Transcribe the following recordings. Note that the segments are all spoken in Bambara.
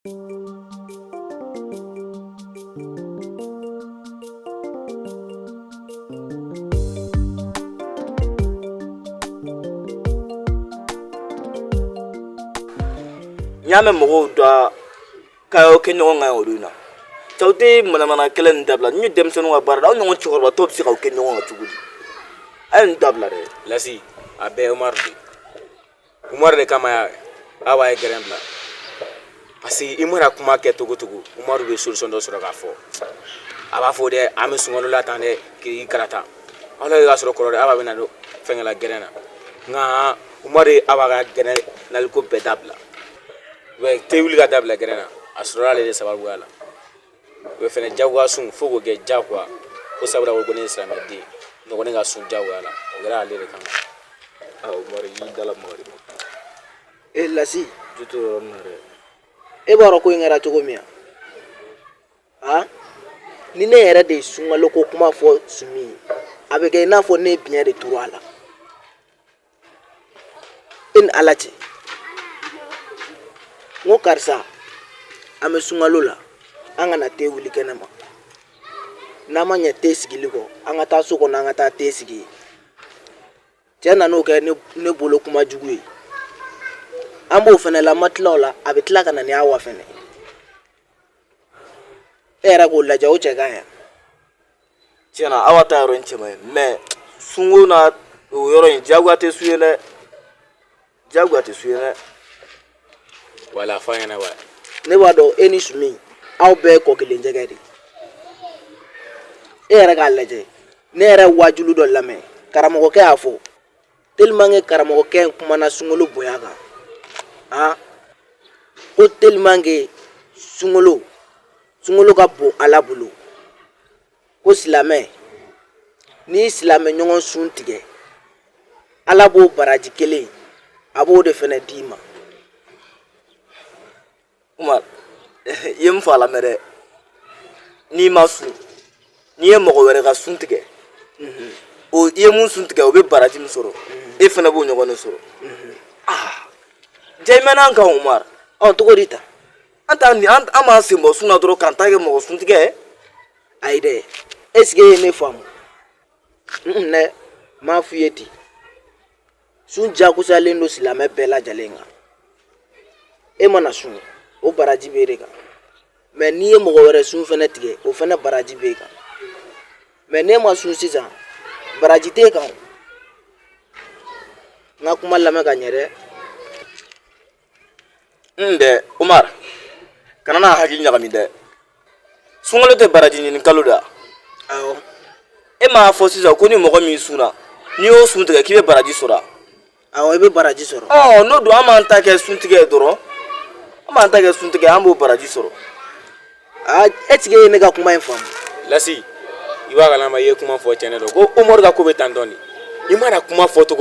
Nyame mogo da kayo kenyo nga oduna tawte mana kelen dabla ñu dem senu wa barda ñu ci xorba top ci xaw kenyo nga ci gudi ay dabla re lasi abe Umar de kama awa e gerembla asi imara kuma ke tugu Umar be solution do sura ka fo aba fo de ami sungolo la tande ki karata ala ga sura ko aba bina do fengala gerena nga Umar aba ga gene nal ko bedabla we tewul ga dabla gerena asura le sababu ala we fene jagwa sun fogo ge jagwa ko sabra wo gone islam di no gone ga sun jagwa ala o gara le kan Umar yi dala mari lasi juto nare e baro ko ngara to mia ha ni ne yere de sunga loko kuma fo sumi abege na fo ne bien de turala in alati ngo karsa ame sunga lola anga na te wuli kenama na manya te sigiliko anga ta soko na anga ta te sigi jana no ke ne bolo kuma jugui ambo fene la matlola abitla kana ni awa fene era go la jaw chega ya tiana awata yoro nche me sungu na yoro jagwate suyene wala fayana wa ne wado eni sumi aw be ko kile njegedi era ga leje ne era wajulu do lame karamo ke afo telmange karamo ke kuma na sungulu boyaga ha ko telmange sungulu ka bo alabulu ko silame ni silame nyongon suntige alabo baraji kele abo de fene dima Umar yem fala mere ni masu ni ye mogo were ga suntige o ye mun suntige o be baraji musoro e fene bo nyogo no soro jaymana ka Umar to gorita anta ni ama simbo suna dro kanta ge mogo suntige aide esge ne famu ne ma fuyeti sun jakusa lendo silame bela jalenga e mana sun o baraji bereka mais ni mo go were sun fene tige o fene baraji beka mais ne ma sun sisa baraji te kan na kuma lame ga nyere nde Umar kanana haji nyagami de sungalo te baraji ni kaluda awo e ma fo sisa ko ni mogo mi suna ni o suntige kibe baraji sura awo be baraji soro no do amanta ke suntige doro amanta ke suntige ambo baraji soro etige ne ga kuma infam lasi iwa gala ma ye kuma fo chene do ko Umar ga ko be tandoni imara kuma fo to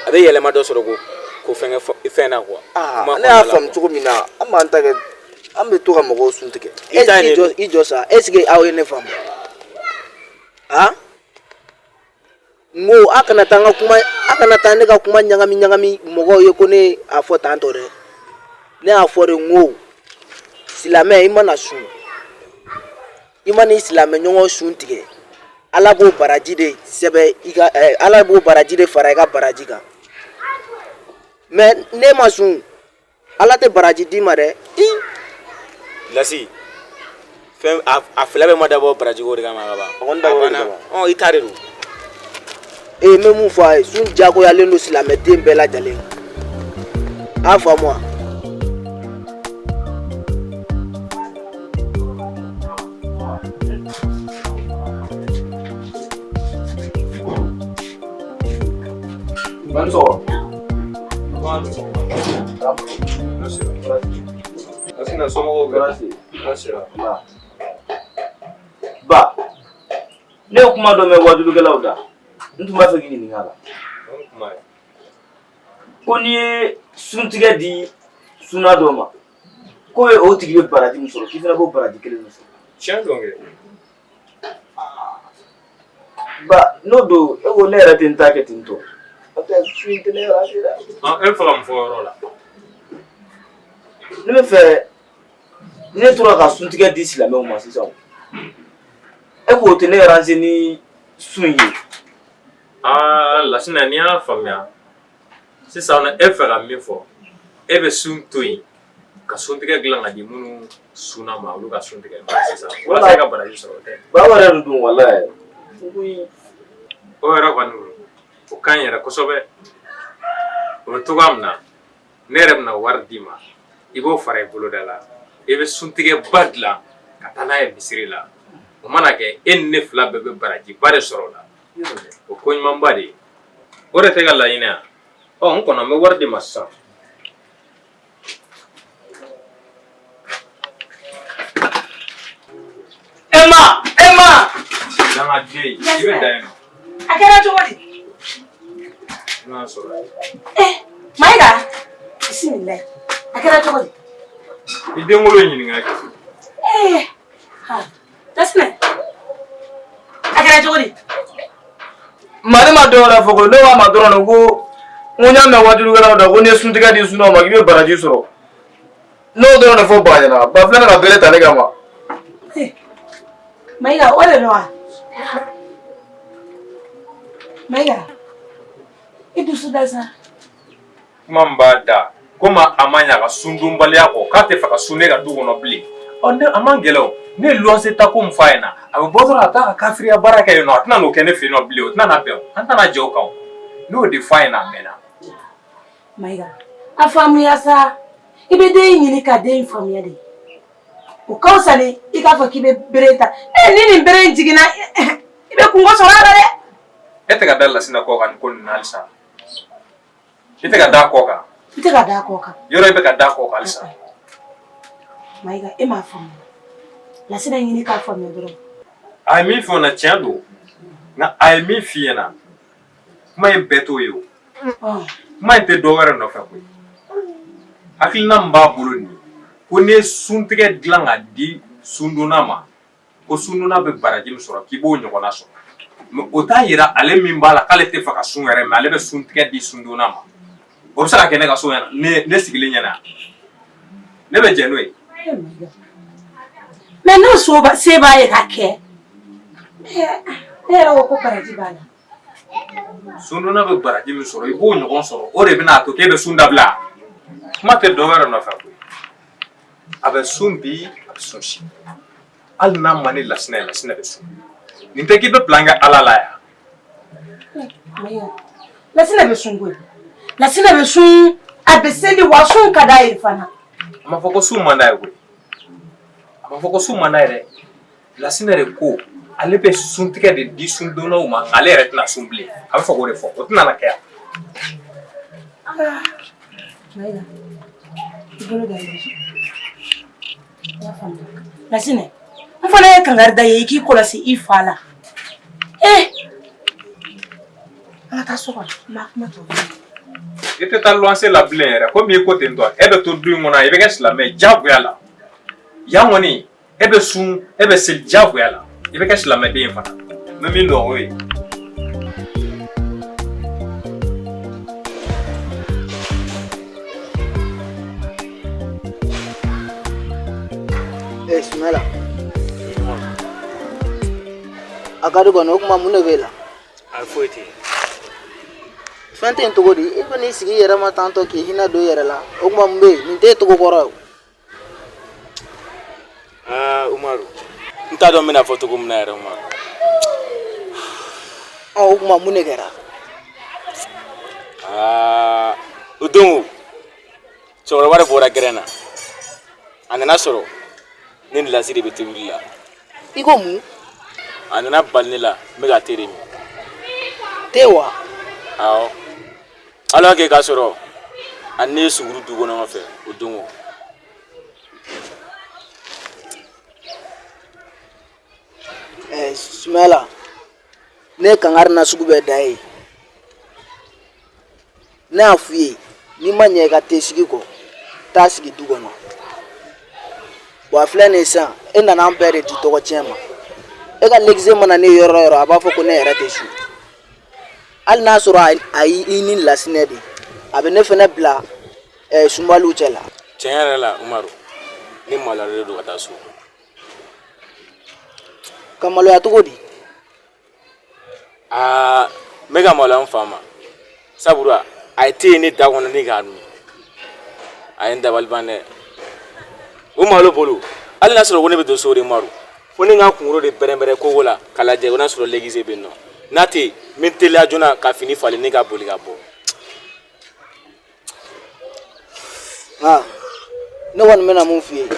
abe yele ma do soro ko fenge fena ko ne afam tuko mina amanta ke ambe to ga mogo suntige ijosa etige awo ne fam ha ngo akana tanga ka kuma nyangami mogo yoko ne afo tantore ne afore ngo silame imana sun imani silame nyongo sun tige alabo baraji de sebe iga alabo baraji de fara iga baraji ga me ne masun alate baraji di mare lasi fem aflabe ma dabo baraji go de ga ma ba on itare ru e memu fa sun jago ya lendo silame tembe la jalen afa moi Manso. Ba ne kuma do me wadu gelaw da ntuma fa gini ngala ko ni suntige di suna do ma ko e o tigi be baraji musoro ki fina bo baraji kele musoro chandonge ba no do e wo lera tin take tinto ata suite ne ra dira en fam fo rola ne me fe ne tora ka suntigɛ di silamɛw ma sisan e k'o tɛ ne range ni sun ye lasina ni y'a faamuya sisan e fɛ ka min fɔ e bɛ sun to yen ka suntigɛ dilan ka di minnu sunna ma olu ka suntigɛ ma sisan walasa e ka baraji sɔrɔ o tɛ baba yɛrɛ de dun walayi o yɛrɛ kɔni o ka ɲi yɛrɛ kosɛbɛ o bɛ cogoya min na ne yɛrɛ bɛna wari d'i ma i b'o fara i boloda la i bɛ suntigɛba dilan ka taa n'a ye misiri la o mana kɛ e ni ne fila bɛɛ bɛ barajiba de sɔrɔ o la o ko ɲumanba de ye o de tɛ ka laɲini yan n kɔnɔ n bɛ wari d'i ma sisan Emma danga den i bɛ da yen nɔ a kɛra cogo di n'a sɔrɔ Mayiga bisimila a kɛra cogo di i denwolo ɲininka kɛ Lasina a kɛra cogo di Mali ma dɔw la fɔ ko ne b'a ma dɔrɔn ko n y'a mɛn wajulikɛlaw da ko ni ye suntigɛ di sunnaw ma k'i bɛ baraji sɔrɔ n'o dɔrɔn de fɔ ba ɲɛna ba filɛ ka bere ta ne kama Mayiga o de don wa Mayiga i dusu da sa kuma min b'a da komi a ma ɲa ka sun donbaliya kɔ k'a tɛ fɛ ka sun ne ka du kɔnɔ bilen a man gɛlɛn o ne ye luwanse ta ko min f'a ɲɛna a bɛ bɔ dɔrɔn a taa ka kafiriya baara kɛ yen nɔ a tɛna n'o kɛ ne fɛ yen nɔ bilen o tɛna bɛn o an tɛna jɛ o kan o n'o de f'a ɲɛna a mɛnna Mayiga a faamuya sa i bɛ den ɲini ka den faamuya de o ka fisa ni i k'a fɔ k'i bɛ bere ta ni nin bere in jiginna i bɛ kungo sɔrɔ a la dɛ e tɛ ka da Lasina kɔ kan nin ko nin na halisa i tɛ ka da kɔ kan i tɛ ka da kɔ kan yɔrɔ i bɛ ka da kɔ kan halisa Mayiga e m'a faamuya Lasina ɲini k'a faamuya dɔrɔn a ye min fɔ n na tiɲɛ don nka a ye min f'i ɲɛna kuma in bɛɛ t'o ye o kuma in tɛ dɔ wɛrɛ nɔfɛ koyi hakilina min b'a bolo nin ko n'i ye suntigɛ dilan ka di sundonna ma ko sundonna bɛ baraji min sɔrɔ k'i b'o ɲɔgɔnna sɔrɔ mɛ o t'a yira ale min b'a la k'ale tɛ fɛ ka sun yɛrɛ mɛ ale bɛ suntigɛ di sundonna ma o bɛ se ka kɛ ne ka so ɲɛna ne sigilen ɲɛna ne bɛ jɛ n'o ye mɛ n'o se b'a ye ka kɛ ne yɛrɛ ko baraji b'a la sundonna bɛ baraji min sɔrɔ i b'o ɲɔgɔn sɔrɔ o de bɛna a to k'e bɛ sun dabila kuma tɛ dɔ wɛrɛ nɔfɛ koyi a bɛ sun bi a bɛ sun sini hali n'a ma ni Lasina ye Lasina bɛ sun nin tɛ k'i bɛ plan kɛ Ala la yan Lasina bɛ sun koyi Lasina bɛ sun a bɛ seli wa sun ka d'a ye fana a ma fɔ ko sun man d'a ye koyi a ma fɔ ko sun man d'a ye dɛ Lasina de ko ale bɛ suntigɛ de di sundonnaw ma ale yɛrɛ tɛna sun bilen a bɛ fɛ k'o de fɔ o tɛna na kɛ yan Mayiga i bolo da i y'a faamuya Lasina n fana ye kangari da ye i k'i kɔlɔsi i fa la an ka taa so kɔnɔ n b'a kuma tɔ i tɛ taa luwanse la bilen yɛrɛ komi i ko ten tɔ e bɛ to du in kɔnɔ i bɛ kɛ silamɛ diyagoya la yan kɔni e bɛ sun e bɛ seli diyagoya la i bɛ kɛ silamɛden ye fana n bɛ min dɔn o ye Sumala a ka di kɔni o kuma mun de b'e la a foyi tɛ fɛn tɛ yen cogo di i kɔni sigi i yɛrɛ ma tantɔ k'i hinɛ don i yɛrɛ la o kuma mun bɛ yen nin t'e cogo kɔrɔ ye Umaru n t'a dɔn n bɛna fɔ cogo min na yɛrɛ Umaru o kuma mun de kɛra o don cɛkɔrɔba de bɔra gɛrɛn na a nana sɔrɔ ne ni Lasi de bɛ tobili la i ko mun a nana bali ne la n bɛ ka te de min te wa awɔ ala kɛ k'a sɔrɔ a ni ne ye sunguru du kɔnɔ ɲɔgɔn fɛ o don o Sumala ne ye kangari na sugu bɛɛ da ye ne y'a f'i ye n'i ma ɲɛ i ka te sigi kɔ taa sigi du kɔnɔ wa filɛ nin sisan e nana an bɛɛ de di tɔgɔ tiɲɛ ma e ka legize mana ne yɔrɔ o yɔrɔ a b'a fɔ ko ne yɛrɛ tɛ su hali n'a sɔrɔ a y'i ni Lasinɛ de a bɛ ne fɛnɛ bila sunbaliw cɛ la tiɲɛ yɛrɛ la Umaru ni maloyalen don ka taa so. Ka maloya cogo di? N bɛ ka maloya n fa ma sabula a ye te ye ne da kɔnɔ ne k'a min a ye n dabali ban dɛ. o malo bolo hali n'a sɔrɔ ko ne bɛ don so de Umaru fo ne ka kunkolo de bɛrɛbɛrɛ kogo la k'a lajɛ ko n'a sɔrɔ l'église bɛ yen nɔ n'a tɛ yen n bɛ teliya joona ka fini falen ne ka boli ka bɔ. Ne kɔni bɛna mun f'i ye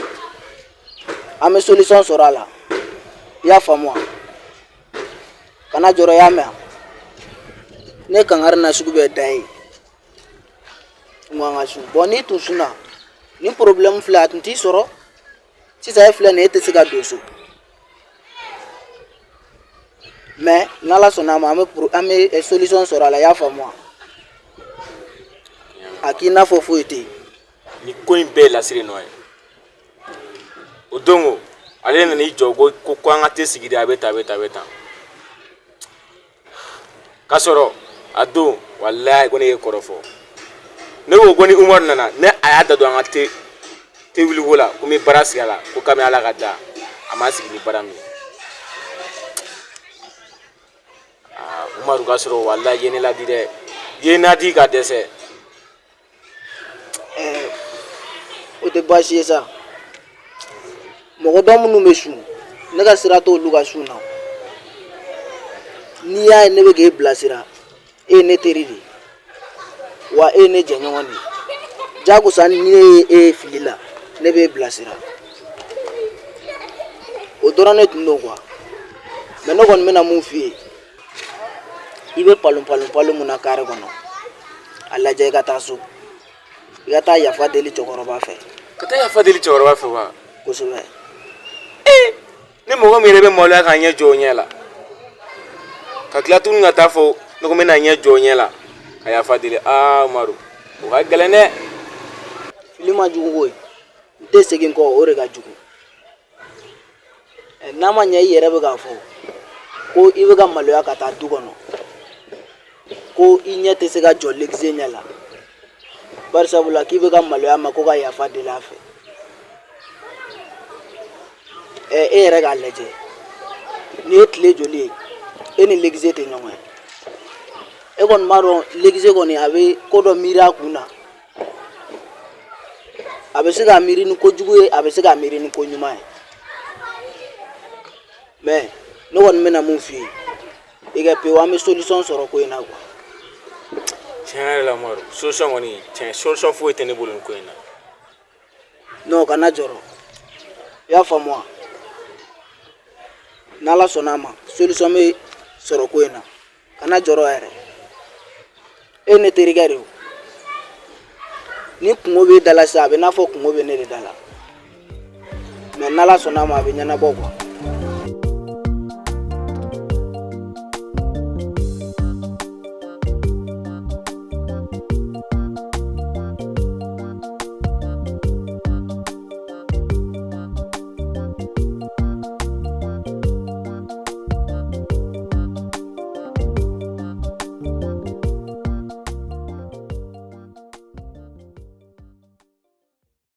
an bɛ solution sɔrɔ a la i y'a faamu wa? Kana jɔrɔ i y'a mɛn ne kangari na sugu bɛɛ da ye n ko an ka sun bon n'i tun sunna ni problème filɛ a tun t'i sɔrɔ sisan e filɛ nin ye e tɛ se ka don so mais n'Ala sɔnna a ma an bɛ solution sɔrɔ a la i y'a faamu wa? A k'i n'a fɔ foyi tɛ yen. Ni ko in bɛɛ ye lasiri nɔ ye o don o ale nana i jɔ ko an ka te sigi de a bɛ tan a bɛ tan a bɛ tan k'a sɔrɔ a don walayi ko ne ye kɔrɔ fɔ ne ko ko ni Umaru nana ne a y'a da don an ka te wuliko la ko n bɛ baara sigi a la ko kabini Ala ka da a ma sigi ni baara min Umaru k'a sɔrɔ walayi ye ne ladi dɛ ye n'a di ka dɛsɛ. O tɛ baasi ye sa mɔgɔ dɔ minnu bɛ sun ne ka sira t'olu ka sun na n'i y'a ye ne bɛ k'e bilasira e ye ne teri de wa e ye ne jɛɲɔgɔn de jagosa ni ne ye fili la ne b'e bilasira o dɔrɔn ne tun don quoi mais ne kɔni bɛna mun f'i ye i bɛ palon mun na carré kɔnɔ a lajɛ i ka taa so i ka taa yafa deli cɛkɔrɔba fɛ. Ka taa yafa deli cɛkɔrɔba fɛ wa? Kosɛbɛ. Ni mɔgɔ min yɛrɛ bɛ maloya k'a ɲɛ jɔ o ɲɛ la ka tila tuguni ka taa fɔ ne ko n bɛna ɲɛ jɔ o ɲɛ la ka yafa deli Umaru o ka gɛlɛn dɛ. Fili ma jugu koyi n tɛ segin kɔ o de ka jugu n'a ma ɲɛ i yɛrɛ bɛ k'a fɔ ko i bɛ ka maloya ka taa du kɔnɔ ko i ɲɛ tɛ se ka jɔ l'église ɲɛ la bari sabula k'i bɛ ka maloya ma ko ka yafa deli a fɛ e yɛrɛ k'a lajɛ ni ye tile joli ye e ni l'église tɛ ɲɔgɔn ye e kɔni b'a dɔn l'église kɔni a bɛ ko dɔ miiri a kun na a bɛ se k'a miiri ni kojugu ye a bɛ se k'a miiri ni ko ɲuman ye mais ne kɔni bɛna mun f'i ye i ka pewu an bɛ solution sɔrɔ ko in na quoi. Tiɲɛ yɛrɛ la Umaru solution kɔni tiɲɛ solution foyi tɛ ne bolo nin ko in na. Non kana jɔrɔ i y'a faamu wa? N'Ala sɔnna a ma solution bɛ sɔrɔ ko in na kana jɔrɔ yɛrɛ e ne terikɛ de o ni kungo b'e da la sisan a bɛ n'a fɔ kungo bɛ ne de da la mais n'Ala sɔnna a ma a bɛ ɲɛnabɔ quoi.